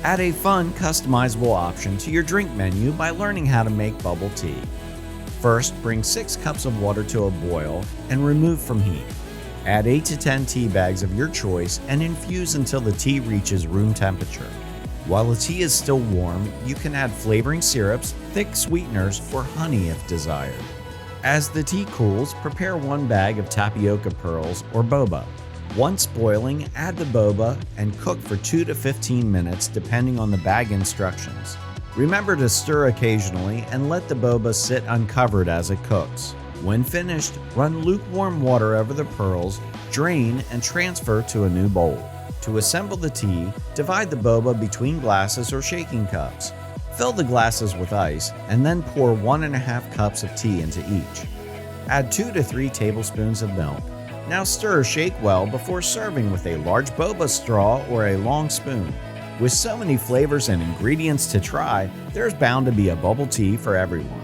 Add a fun, customizable option to your drink menu by learning how to make bubble tea. First, bring 6 cups of water to a boil and remove from heat. Add 8 to 10 tea bags of your choice and infuse until the tea reaches room temperature. While the tea is still warm, you can add flavoring syrups, thick sweeteners, or honey if desired. As the tea cools, prepare 1 bag of tapioca pearls or boba. Once boiling, add the boba and cook for 2 to 15 minutes depending on the bag instructions. Remember to stir occasionally and let the boba sit uncovered as it cooks. When finished, run lukewarm water over the pearls, drain, and transfer to a new bowl. To assemble the tea, divide the boba between glasses or shaking cups. Fill the glasses with ice and then pour 1.5 cups of tea into each. Add 2 to 3 tablespoons of milk. Now stir or shake well before serving with a large boba straw or a long spoon. With so many flavors and ingredients to try, there's bound to be a bubble tea for everyone.